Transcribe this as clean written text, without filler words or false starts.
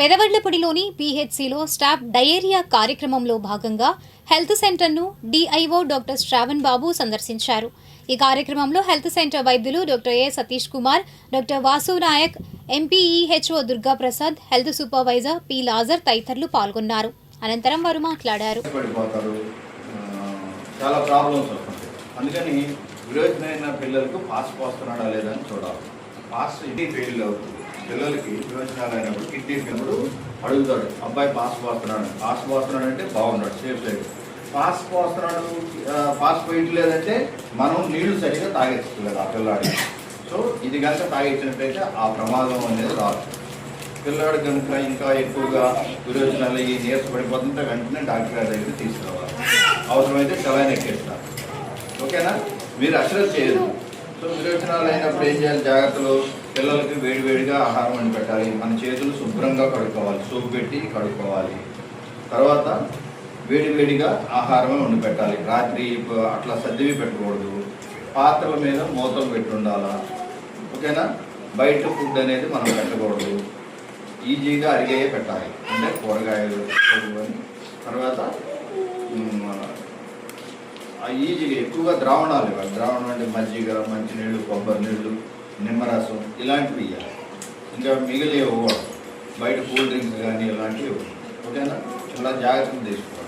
పెదవడ్లపూడిలోని పీహెచ్సీలో staff diarrhoea కార్యక్రమంలో భాగంగా health సెంటర్ను డిఐఓ డాక్టర్ శ్రావణ్ బాబు సందర్శించారు. ఈ కార్యక్రమంలో హెల్త్ సెంటర్ వైద్యులు doctor A Satish Kumar, doctor Vasu Nayak, MPEHO Durga Prasad, health supervisor P Lazar తదితరులు పాల్గొన్నారు. అనంతరం వారు మాట్లాడారు. చాలా ప్రాబ్లమ్స్ వస్తుంది, అందుకని విరోచనైన పిల్లలకు పాస్ పోస్తున్నాడా లేదని చూడాలి. పాస్ ఇది ఫెయిల్ అవుతుంది. పిల్లలకి విరోచనాలు అయినప్పుడు కిడ్నీ ఫెయిల్ అడుగుతాడు, అబ్బాయి పాస్ పోస్తున్నాడు అంటే బాగున్నాడు, సేఫ్ సైడ్. పాస్ పోయట్లేదంటే మనం నీళ్లు సరిగా తాగించలేదు ఆ పిల్లాడికి. సో ఇది కనుక తాగించినట్టయితే ఆ ప్రమాదం అనేది రాదు. పిల్లాడు కనుక ఇంకా ఎక్కువగా విరోచనాలు ఈ నీరసపడిపోతుంటే వెంటనే డాక్టర్ గారి దగ్గర తీసుకురావాలి. అవసరమైతే సెలైన్ ఎక్కిస్తారు. ఓకేనా? మీరు అశ్రద్ధ చేయదు. సో విరోచనాలు అయినప్పుడు ఏం చేయాలి? జాగ్రత్తలు. పిల్లలకి వేడివేడిగా ఆహారం వండి పెట్టాలి. మన చేతులు శుభ్రంగా కడుక్కోవాలి, సోపు పెట్టి కడుక్కోవాలి. తర్వాత వేడివేడిగా ఆహారమే వండి పెట్టాలి. రాత్రి అట్లా సర్దివి పెట్టకూడదు. పాత్రల మీద మూతలు పెట్టి ఉండాలా. ఓకేనా? బయట ఫుడ్ అనేది మనం పెట్టకూడదు. ఈజీగా అరిగేయే పెట్టాలి, అంటే కూరగాయలు అని. తర్వాత ఈజీగా ఎక్కువగా ద్రావణాలు ఇవ్వాలి. ద్రావణం అంటే మజ్జిగ, మంచినీళ్ళు, కొబ్బరి నీళ్ళు, నిమ్మరసం ఇలాంటివి ఇవ్వాలి. ఇంకా మిగిలి ఇవ్వకూడదు. బయట కూల్ డ్రింక్స్ కానీ ఇలాంటివి ఇవ్వాలి. ఓకేనా? చాలా జాగ్రత్తలు తీసుకోవాలి.